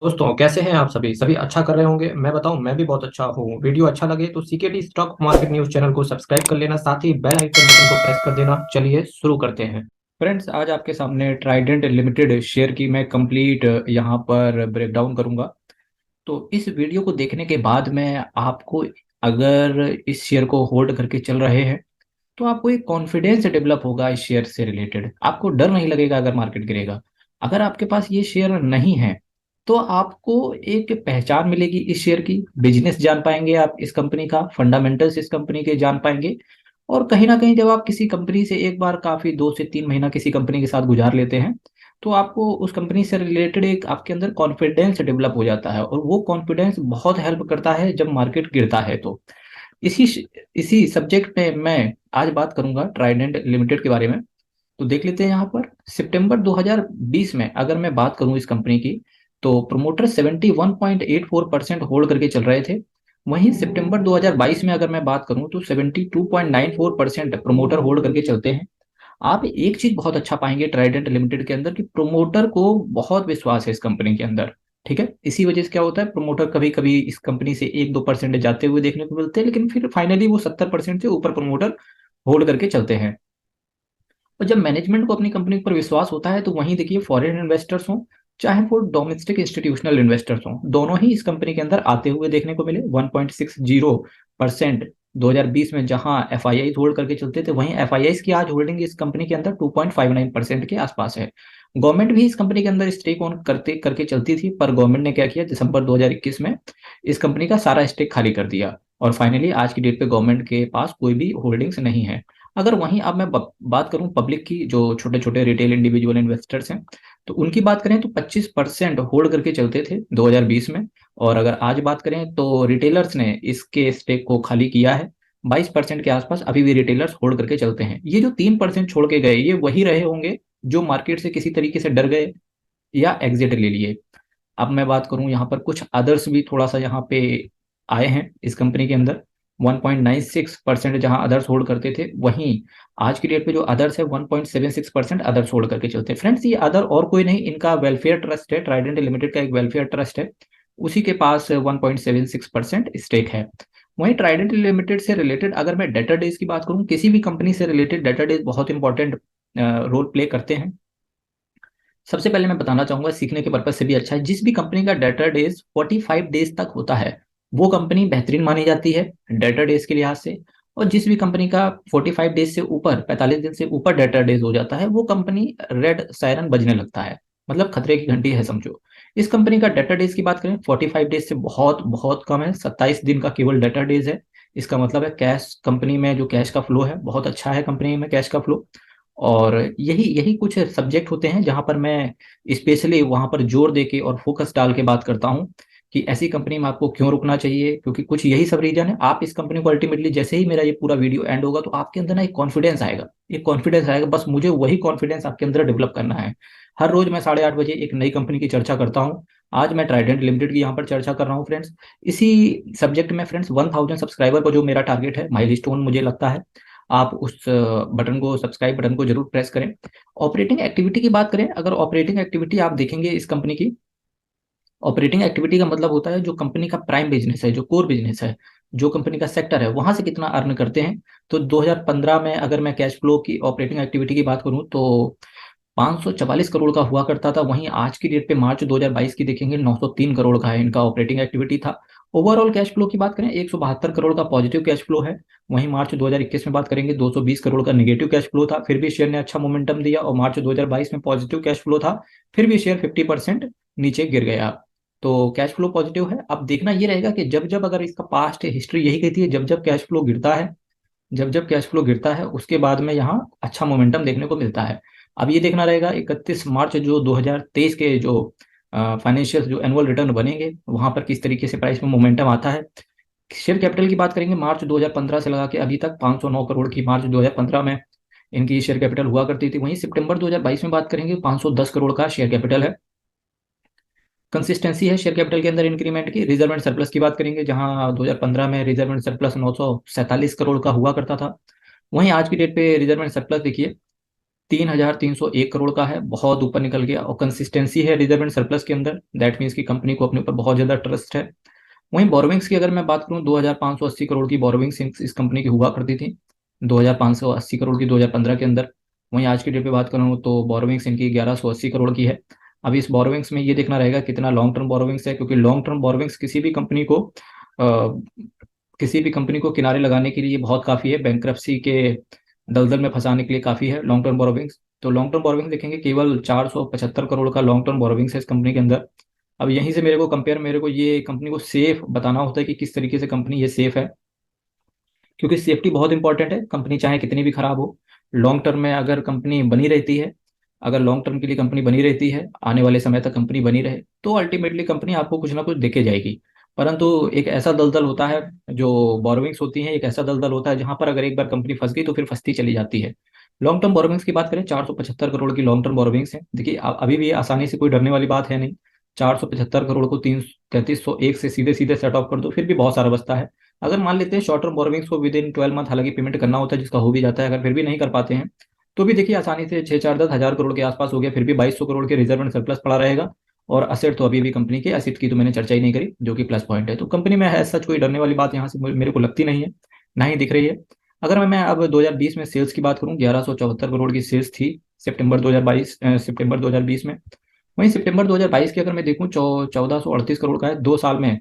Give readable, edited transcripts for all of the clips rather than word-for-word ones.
दोस्तों कैसे हैं आप सभी सभी अच्छा कर रहे होंगे। मैं बताऊं, मैं भी बहुत अच्छा हूँ। वीडियो अच्छा लगे तो CKD stock market news channel को सब्सक्राइब कर लेना, साथ ही बेल आइकन बटन को प्रेस कर देना। चलिए शुरू करते हैं। फ्रेंड्स, आज आपके सामने ट्राइडेंट लिमिटेड शेयर की मैं कंप्लीट यहाँ पर ब्रेकडाउन करूंगा। तो इस वीडियो को देखने के बाद में आपको, अगर इस शेयर को होल्ड करके चल रहे हैं तो आपको एक कॉन्फिडेंस डेवलप होगा इस शेयर से रिलेटेड। आपको डर नहीं लगेगा अगर मार्केट गिरेगा। अगर आपके पास ये शेयर नहीं है तो आपको एक पहचान मिलेगी इस शेयर की, बिजनेस जान पाएंगे आप इस कंपनी का, फंडामेंटल्स इस कंपनी के जान पाएंगे। और कहीं ना कहीं जब आप किसी कंपनी से एक बार काफी 2 से 3 महीना किसी कंपनी के साथ गुजार लेते हैं तो आपको उस कंपनी से रिलेटेड एक आपके अंदर कॉन्फिडेंस डेवलप हो जाता है, और वो कॉन्फिडेंस बहुत हेल्प करता है जब मार्केट गिरता है। तो इसी इसी सब्जेक्ट में मैं आज बात करूंगा ट्राइडेंट लिमिटेड के बारे में। तो देख लेते हैं यहाँ पर सितंबर 2020 में अगर मैं बात करूं इस कंपनी की, तो प्रोमोटर 71.84% होल्ड करके चल रहे थे। वहीं सितंबर 2022 में अगर मैं बात करूं तो 72.94% प्रोमोटर होल्ड करके चलते हैं। आप एक चीज बहुत अच्छा पाएंगे ट्राइडेंट लिमिटेड के अंदर कि प्रोमोटर को बहुत विश्वास है इस कंपनी के अंदर। ठीक है, इसी वजह से क्या होता है, प्रोमोटर कभी कभी इस कंपनी से 1-2% जाते हुए देखने को मिलते हैं, लेकिन फिर फाइनली वो 70% से ऊपर प्रोमोटर होल्ड करके चलते हैं। और जब मैनेजमेंट को अपनी कंपनी पर विश्वास होता है तो वहीं देखिए, फॉरेन इन्वेस्टर्स हों चाहे वो डोमेस्टिक इंस्टीट्यूशनल इन्वेस्टर्स हों, दोनों ही इस कंपनी के अंदर आते हुए देखने को मिले। 1.60% 2020 में जहां एफ आई आई होल्ड करके चलते थे, वहीं एफ आई आई की आज होल्डिंग इस कंपनी के अंदर 2.59% के आसपास है। गवर्नमेंट भी इस कंपनी के अंदर स्टेक ऑन करते करके चलती थी, पर गवर्नमेंट ने क्या किया, दिसंबर 2021 में इस कंपनी का सारा स्टेक खाली कर दिया, और फाइनली आज की डेट पे गवर्नमेंट के पास कोई भी होल्डिंग्स नहीं है। अगर वहीं अब मैं बात करूं पब्लिक की, जो छोटे छोटे रिटेल इंडिविजुअल इन्वेस्टर्स हैं, तो उनकी बात करें तो 25% होल्ड करके चलते थे 2020 में। और अगर आज बात करें तो रिटेलर्स ने इसके स्टेक को खाली किया है। 22% के आसपास अभी भी रिटेलर्स होल्ड करके चलते हैं। ये जो 3% छोड़ के गए, ये वही रहे होंगे जो मार्केट से किसी तरीके से डर गए या एग्जिट ले लिए। अब मैं बात करूं यहाँ पर कुछ अदर्स भी थोड़ा सा यहाँ पे आए हैं इस कंपनी के अंदर। 1.96% जहां अदर्स होल्ड करते थे, वहीं आज की डेट पे जो अदर्स है 1.76% अदर्स होल्ड करके चलते हैं। फ्रेंड्स, ये अदर और कोई नहीं, इनका वेलफेयर ट्रस्ट है, ट्राइडेंट लिमिटेड का एक वेलफेयर ट्रस्ट है, उसी के पास 1.76% स्टेक है। वहीं ट्राइडेंट लिमिटेड से रिलेटेड अगर मैं डेटर डेज की बात करूं, किसी भी कंपनी से रिलेटेड डेटर डेज बहुत इंपॉर्टेंट रोल प्ले करते हैं। सबसे पहले मैं बताना चाहूंगा, सीखने के पर्पज से भी अच्छा है, जिस भी कंपनी का डेटर डेज 45 डेज तक होता है वो कंपनी बेहतरीन मानी जाती है डेटर डेज के लिहाज से। और जिस भी कंपनी का 45 डेज से ऊपर, 45 दिन से ऊपर डेटर डेज हो जाता है, वो कंपनी रेड सायरन बजने लगता है, मतलब खतरे की घंटी है समझो। इस कंपनी का डेटर डेज की बात करें, 45 डेज से बहुत बहुत कम है, 27 दिन का केवल डेटर डेज है। इसका मतलब है कैश, कंपनी में जो कैश का फ्लो है बहुत अच्छा है, कंपनी में कैश का फ्लो। और यही यही कुछ सब्जेक्ट होते हैं जहां पर मैं स्पेशली वहां पर जोर देके और फोकस डाल के बात करता हूं कि ऐसी कंपनी में आपको क्यों रुकना चाहिए, क्योंकि कुछ यही सब रीजन है। आप इस कंपनी को अल्टीमेटली, जैसे ही मेरा ये पूरा वीडियो एंड होगा तो आपके अंदर ना एक कॉन्फिडेंस आएगा, एक कॉन्फिडेंस आएगा, बस मुझे वही कॉन्फिडेंस आपके अंदर डेवलप करना है। हर रोज मैं 8:30 बजे एक नई कंपनी की चर्चा करता हूँ। आज मैं ट्राइडेंट लिमिटेड की यहाँ पर चर्चा कर रहा हूँ फ्रेंड्स। इसी सब्जेक्ट में फ्रेंड्स, 1000 सब्सक्राइबर का जो मेरा टारगेट है, माइलस्टोन मुझे लगता है, आप उस बटन को, सब्सक्राइब बटन को जरूर प्रेस करें। ऑपरेटिंग एक्टिविटी की बात करें, अगर ऑपरेटिंग एक्टिविटी आप देखेंगे इस कंपनी की, ऑपरेटिंग एक्टिविटी का मतलब होता है जो कंपनी का प्राइम बिजनेस है, जो कोर बिजनेस है, जो कंपनी का सेक्टर है, वहां से कितना अर्न करते हैं। तो 2015 में अगर मैं कैश फ्लो की ऑपरेटिंग एक्टिविटी की बात करूं तो 544 करोड़ का हुआ करता था। वहीं आज की डेट पे मार्च 2022 की देखेंगे, 903 करोड़ का है इनका ऑपरेटिंग एक्टिविटी था। ओवरऑल कैश फ्लो की बात करें, 172 करोड़ का पॉजिटिव कैश फ्लो है। वहीं मार्च 2021 में बात करेंगे, 220 करोड़ का नेगेटिव कैश फ्लो था, फिर भी शेयर ने अच्छा मोमेंटम दिया, और मार्च 2022 में पॉजिटिव कैश फ्लो था, फिर भी शेयर 50% नीचे गिर गया। तो कैश फ्लो पॉजिटिव है। अब देखना ये रहेगा कि जब जब, अगर इसका पास्ट हिस्ट्री यही कहती है, जब जब कैश फ्लो गिरता है, जब जब कैश फ्लो गिरता है उसके बाद में यहाँ अच्छा मोमेंटम देखने को मिलता है। अब ये देखना रहेगा 31 मार्च जो 2023 के जो फाइनेंशियल जो एनुअल रिटर्न बनेंगे, वहां पर किस तरीके से प्राइस में मोमेंटम आता है। शेयर कैपिटल की बात करेंगे, मार्च 2015 से लगा के अभी तक 509 करोड़ की मार्च 2015 में इनकी शेयर कैपिटल हुआ करती थी। वहीं सितंबर 2022 में बात करेंगे, 510 करोड़ का शेयर कैपिटल है। कंसिस्टेंसी है शेयर कैपिटल के अंदर इंक्रीमेंट की। रिजर्व एंड सरप्लस की बात करेंगे, जहां 2015 में रिजर्व एंड सरप्लस 947 करोड़ का हुआ करता था, वहीं आज की डेट पे रिजर्व एंड सरप्लस देखिए 3,301 करोड़ का है, बहुत ऊपर निकल गया। और कंसिस्टेंसी है रिजर्व एंड सरप्लस के अंदर, दैट मीन्स की कंपनी को अपने ऊपर बहुत ज्यादा ट्रस्ट है। वहीं बोरोविंग्स की अगर मैं बात करूं, 2,580 करोड़ की बोरोविंग्स इस कंपनी की हुआ करती थी, 2,580 करोड़ की 2015 के अंदर। वहीं आज की डेट पे बात करूं तो बोरोविंग्स इनकी 1,180 करोड़ की है। अब इस बोरोविंग्स में ये देखना रहेगा कितना लॉन्ग टर्म बोरोविंग्स है, क्योंकि लॉन्ग टर्म बोरोविंग्स किसी भी कंपनी को किनारे लगाने के लिए बहुत काफी है, बैंक्रप्सी के दलदल में फंसाने के लिए काफी है लॉन्ग टर्म बोरोविंग्स। तो लॉन्ग टर्म बोरोविंग देखेंगे, केवल 475 करोड़ का लॉन्ग टर्म बोरोविंग्स है इस कंपनी के अंदर। अब यहीं से मेरे को ये कंपनी को सेफ बताना होता है कि किस तरीके से कंपनी ये सेफ है, क्योंकि सेफ्टी बहुत इंपॉर्टेंट है। कंपनी चाहे कितनी भी खराब हो, लॉन्ग टर्म में अगर कंपनी बनी रहती है, अगर लॉन्ग टर्म के लिए कंपनी बनी रहती है, आने वाले समय तक कंपनी बनी रहे, तो अल्टीमेटली कंपनी आपको कुछ ना कुछ देके जाएगी। परंतु एक ऐसा दलदल होता है, जो बोरोविंग्स होती है, एक ऐसा दलदल होता है जहां पर अगर एक बार कंपनी फंस गई तो फिर फंसती चली जाती है। लॉन्ग टर्म बोरोविंग्स की बात करें, 475 करोड़ की लॉन्ग टर्म बोरोविंग्स है। देखिए अभी भी आसानी से कोई डरने वाली बात है नहीं। 475 करोड़ को 3301 से सीधे सीधे सेट ऑफ कर दो, फिर भी बहुत सारा बचता है। अगर मान लेते हैं शॉर्ट टर्म बोरोविंग्स को विद इन 12 मंथ हालांकि पेमेंट करना होता है, जिसका हो भी जाता है, अगर फिर भी नहीं कर पाते हैं तो भी देखिए आसानी से 6 4 10 हज़ार करोड़ के आसपास हो गया, फिर भी 2200 करोड़ के रिजर्व एंड सरप्लस पड़ा रहेगा। और असेट तो अभी भी कंपनी के, एसेट की तो मैंने चर्चा ही नहीं करी, जो कि प्लस पॉइंट है। तो कंपनी में है सच कोई डरने वाली बात यहाँ से मेरे को लगती नहीं है, ना ही दिख रही है। अगर मैं अब 2020 में सेल्स की बात करूँ, 1174 करोड़ की सेल्स थी सितंबर 2020 में। वहीं सितंबर 2022 की अगर मैं देखूं, 1438 करोड़ का है। 2 साल में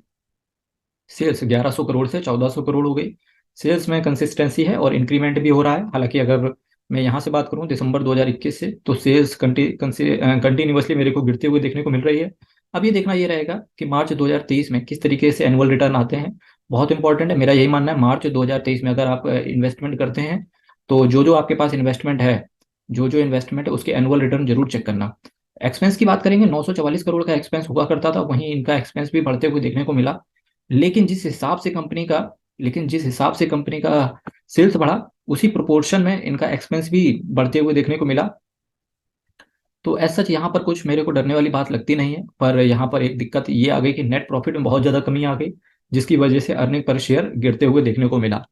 सेल्स 1100 करोड़ से 1400 करोड़ हो गई। सेल्स में कंसिस्टेंसी है और इंक्रीमेंट भी हो रहा है। हालांकि अगर मैं यहाँ से बात करूँ दिसंबर 2021 से, तो सेल्स कंटिन्यूअसली मेरे को गिरते हुए देखने को मिल रही है। अब ये देखना ये रहेगा कि मार्च 2023 में किस तरीके से एनुअल रिटर्न आते हैं, बहुत इंपॉर्टेंट है। मेरा यही मानना है, मार्च 2023 में अगर आप इन्वेस्टमेंट करते हैं, तो जो जो आपके पास इन्वेस्टमेंट है, जो इन्वेस्टमेंट है उसके एनुअल रिटर्न जरूर चेक करना। एक्सपेंस की बात करेंगे, 944 करोड़ का एक्सपेंस हुआ करता था, वहीं इनका एक्सपेंस भी बढ़ते हुए देखने को मिला। लेकिन जिस हिसाब से कंपनी का लेकिन जिस हिसाब से कंपनी का सेल्स बढ़ा, उसी प्रोपोर्शन में इनका एक्सपेंस भी बढ़ते हुए देखने को मिला। तो एज सच यहाँ पर कुछ मेरे को डरने वाली बात लगती नहीं है। पर यहाँ पर एक दिक्कत ये आ गई कि नेट प्रॉफिट में बहुत ज्यादा कमी आ गई, जिसकी वजह से अर्निंग पर शेयर गिरते हुए देखने को मिला।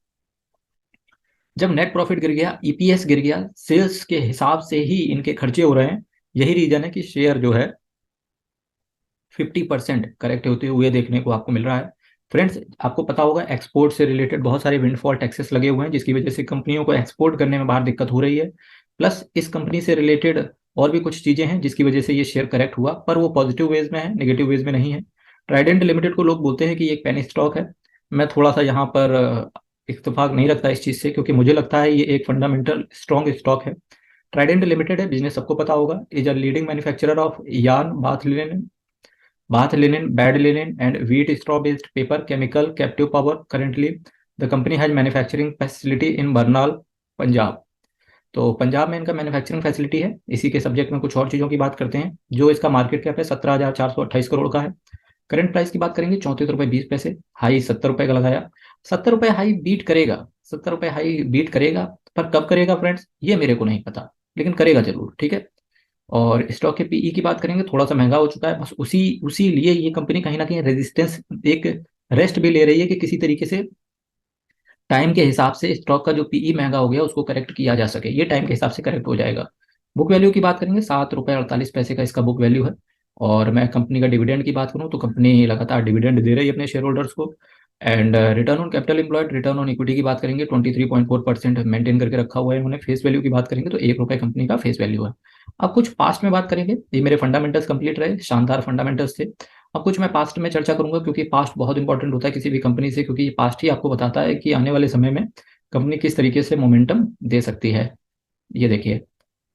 जब नेट प्रॉफिट गिर गया, ईपीएस गिर गया, सेल्स के हिसाब से ही इनके खर्चे हो रहे हैं, यही रीजन है कि शेयर जो है 50% करेक्ट होते हुए देखने को आपको मिल रहा है। फ्रेंड्स, आपको पता होगा एक्सपोर्ट से रिलेटेड बहुत सारे विंडफॉल टैक्सेस लगे हुए हैं, जिसकी वजह से कंपनियों को एक्सपोर्ट करने में बाहर दिक्कत हो रही है। प्लस इस कंपनी से रिलेटेड और भी कुछ चीजें हैं जिसकी वजह से ये शेयर करेक्ट हुआ, पर वो पॉजिटिव वेज में है, नेगेटिव वेज में नहीं है। ट्राइडेंट लिमिटेड को लोग बोलते हैं कि ये एक पेनी स्टॉक है। मैं थोड़ा सा यहाँ पर इत्तेफाक नहीं रखता इस चीज से, क्योंकि मुझे लगता है ये एक फंडामेंटल स्ट्रॉन्ग स्टॉक है। ट्राइडेंट लिमिटेड है, बिजनेस सबको पता होगा, is a leading manufacturer of yarn, bath linen, bed linen, and wheat straw-based paper chemical captive power. Currently, the company has manufacturing facility in Burnol, Punjab. तो पंजाब में इनका मैन्युफैक्चरिंग फैसिलिटी है। इसी के सब्जेक्ट में कुछ और चीज़ों की बात करते हैं। जो इसका मार्केट कैप है 17,428 करोड़ का है। करंट प्राइस की बात करेंगे, 34 रुपये 20 पैसे, हाई 70 रुपये का लगाया। 70 रुपये हाई बीट करेगा, 70 रुपये हाई बीट करेगा, पर कब करेगा फ्रेंड्स ये मेरे को नहीं पता, लेकिन करेगा जरूर, ठीक है। और स्टॉक के पीई की बात करेंगे, थोड़ा सा महंगा हो चुका है, बस उसी उसी लिए ये कंपनी कहीं ना कहीं रेजिस्टेंस, एक रेस्ट भी ले रही है कि किसी तरीके से टाइम के हिसाब से स्टॉक का जो पीई महंगा हो गया उसको करेक्ट किया जा सके। ये टाइम के हिसाब से करेक्ट हो जाएगा। बुक वैल्यू की बात करेंगे, 7 रुपये 48 पैसे का इसका बुक वैल्यू है। और मैं कंपनी का डिविडेंड की बात करूं तो कंपनी लगातार डिविडेंड दे रही है अपने शेयर होल्डर्स को। And return on capital employed, return on equity की बात करेंगे, 23.4% मेंटेन करके रखा हुआ है उन्होंने। फेस वैल्यू की बात करेंगे तो 1 रुपये कंपनी का फेस वैल्यू है। अब कुछ पास्ट में बात करेंगे, ये मेरे फंडामेंटल्स कंप्लीट रहे, शानदार फंडामेंटल्स थे। अब कुछ मैं पास्ट में चर्चा करूंगा, क्योंकि पास्ट बहुत इंपॉर्टेंट होता है किसी भी कंपनी से, क्योंकि ये पास्ट ही आपको बताता है कि आने वाले समय में कंपनी किस तरीके से मोमेंटम दे सकती है। ये देखिए,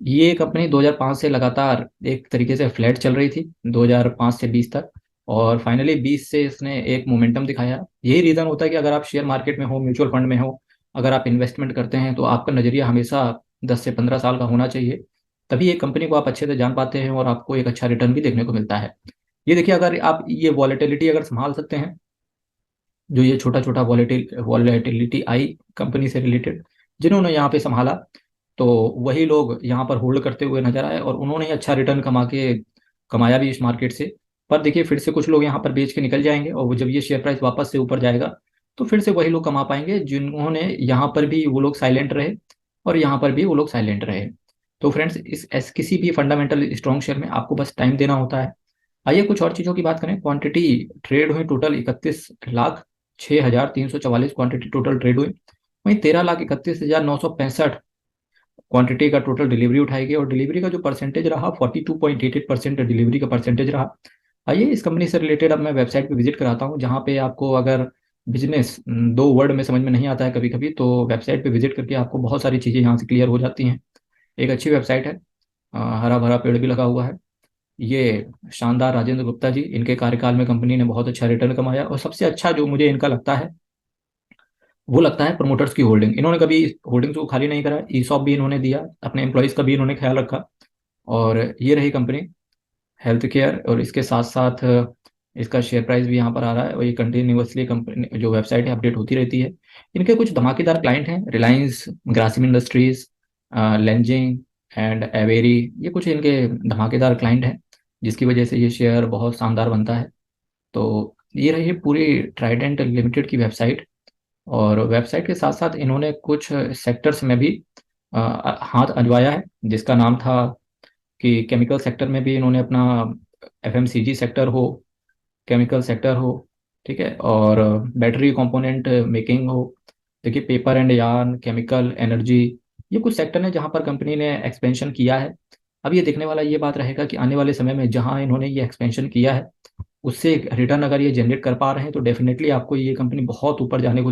ये कंपनी 2005 से लगातार एक तरीके से फ्लैट चल रही थी, 2005 से 20 तक, और फाइनली 20 से इसने एक मोमेंटम दिखाया। यही रीजन होता है कि अगर आप शेयर मार्केट में हो, म्यूचुअल फंड में हो, अगर आप इन्वेस्टमेंट करते हैं, तो आपका नजरिया हमेशा 10 से 15 साल का होना चाहिए। तभी एक कंपनी को आप अच्छे से जान पाते हैं और आपको एक अच्छा रिटर्न भी देखने को मिलता है। ये देखिए, अगर आप ये वॉलेटिलिटी अगर संभाल सकते हैं, जो ये छोटा छोटा वॉलेटिलिटी आई कंपनी से रिलेटेड, जिन्होंने यहाँ पे संभाला, तो वही लोग यहाँ पर होल्ड करते हुए नजर आए, और उन्होंने ही अच्छा रिटर्न कमाया भी इस मार्केट से। पर देखिए, फिर से कुछ लोग यहाँ पर बेच के निकल जाएंगे, और जब ये शेयर प्राइस वापस से ऊपर जाएगा, तो फिर से वही लोग कमा पाएंगे, जिन्होंने यहाँ पर भी वो लोग साइलेंट रहे और यहाँ पर भी वो लोग साइलेंट रहे। तो फ्रेंड्स किसी भी फंडामेंटल स्ट्रॉन्ग शेयर में आपको बस टाइम देना होता है। आइए कुछ और चीज़ों की बात करें। क्वांटिटी ट्रेड हुई टोटल 31,06,344 क्वांटिटी टोटल ट्रेड हुई। वहीं 13,31,965 क्वांटिटी का टोटल डिलीवरी उठाई गई और डिलीवरी का जो परसेंटेज रहा 42.88% डिलीवरी का परसेंटेज रहा। आइए इस कंपनी से रिलेटेड अब मैं वेबसाइट पे विजिट कराता हूँ, जहाँ पे आपको अगर बिजनेस दो वर्ड में समझ में नहीं आता है कभी कभी, तो वेबसाइट पे विजिट करके आपको बहुत सारी चीज़ें यहाँ से क्लियर हो जाती हैं। एक अच्छी वेबसाइट है, हरा भरा पेड़ भी लगा हुआ है। ये शानदार राजेंद्र गुप्ता जी, इनके कार्यकाल में कंपनी ने बहुत अच्छा रिटर्न कमाया और सबसे अच्छा जो मुझे इनका लगता है वो लगता है प्रमोटर्स की होल्डिंग। इन्होंने कभी होल्डिंग्स को खाली नहीं करा, ईसॉप भी इन्होंने दिया, अपने एम्प्लॉयज़ का भी इन्होंने ख्याल रखा। और ये रही कंपनी हेल्थ केयर, और इसके साथ साथ इसका शेयर प्राइस भी यहाँ पर आ रहा है और ये कंटिन्यूअसली कंपनी जो वेबसाइट है अपडेट होती रहती है। इनके कुछ धमाकेदार क्लाइंट हैं, Reliance, Grasim industries, Lenzing and Avery, ये कुछ इनके धमाकेदार क्लाइंट हैं जिसकी वजह से ये शेयर बहुत शानदार बनता है। तो ये रही पूरी ट्राइडेंट लिमिटेड की वेबसाइट। और वेबसाइट के साथ साथ इन्होंने कुछ सेक्टर्स में भी हाथ अजमाया है, जिसका नाम था कि केमिकल सेक्टर में भी इन्होंने अपना एफएमसीजी सेक्टर हो, केमिकल सेक्टर हो, ठीक है, और बैटरी कंपोनेंट मेकिंग हो। देखिए paper and yarn, chemical, energy, ये कुछ सेक्टर हैं जहां पर कंपनी ने एक्सपेंशन किया है। अब ये देखने वाला ये बात रहेगा कि आने वाले समय में जहां इन्होंने ये एक्सपेंशन किया है उससे रिटर्न अगर ये जनरेट कर पा रहे हैं तो डेफिनेटली आपको ये कंपनी बहुत ऊपर जाने को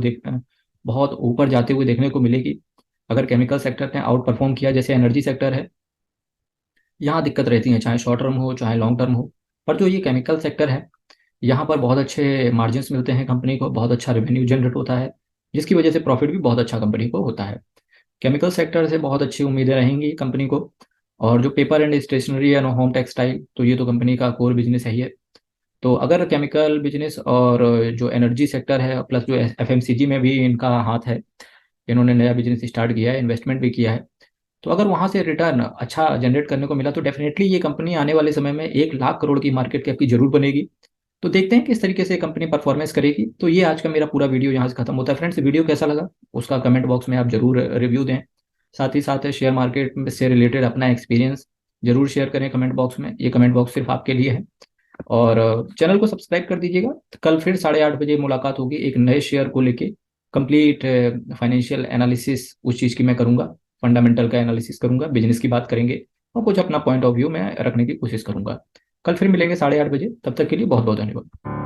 बहुत ऊपर जाते हुए देखने को मिलेगी। अगर केमिकल सेक्टर ने आउट परफॉर्म किया जैसे एनर्जी सेक्टर है, यहाँ दिक्कत रहती है, चाहे शॉर्ट टर्म हो चाहे लॉन्ग टर्म हो। पर जो ये केमिकल सेक्टर है, यहाँ पर बहुत अच्छे मार्जिन्स मिलते हैं कंपनी को, बहुत अच्छा रेवेन्यू जनरेट होता है, जिसकी वजह से प्रॉफिट भी बहुत अच्छा कंपनी को होता है। केमिकल सेक्टर से बहुत अच्छी उम्मीदें रहेंगी कंपनी को। और जो paper and stationery and home textile, तो ये तो कंपनी का कोर बिजनेस है ही है। तो अगर केमिकल बिजनेस और जो एनर्जी सेक्टर है प्लस जो एफएमसीजी में भी इनका हाथ है, इन्होंने नया बिजनेस स्टार्ट किया है, इन्वेस्टमेंट भी किया है, तो अगर वहां से रिटर्न अच्छा जनरेट करने को मिला तो डेफिनेटली ये कंपनी आने वाले समय में 1 लाख करोड़ की मार्केट कैप की जरूर बनेगी। तो देखते हैं किस तरीके से कंपनी परफॉर्मेंस करेगी। तो ये आज का मेरा पूरा वीडियो यहाँ से खत्म होता है। फ्रेंड्स, वीडियो कैसा लगा उसका कमेंट बॉक्स में आप जरूर रिव्यू दें। साथ ही साथ शेयर मार्केट से रिलेटेड अपना एक्सपीरियंस जरूर शेयर करें कमेंट बॉक्स में, ये कमेंट बॉक्स सिर्फ आपके लिए है। और चैनल को सब्सक्राइब कर दीजिएगा। कल फिर 8:30 बजे मुलाकात होगी एक नए शेयर को लेके। कंप्लीट फाइनेंशियल एनालिसिस उस चीज़ की मैं करूंगा, फंडामेंटल का एनालिसिस करूंगा, बिजनेस की बात करेंगे और कुछ अपना पॉइंट ऑफ व्यू मैं रखने की कोशिश करूंगा। कल फिर मिलेंगे 8:30 बजे, तब तक के लिए बहुत बहुत धन्यवाद।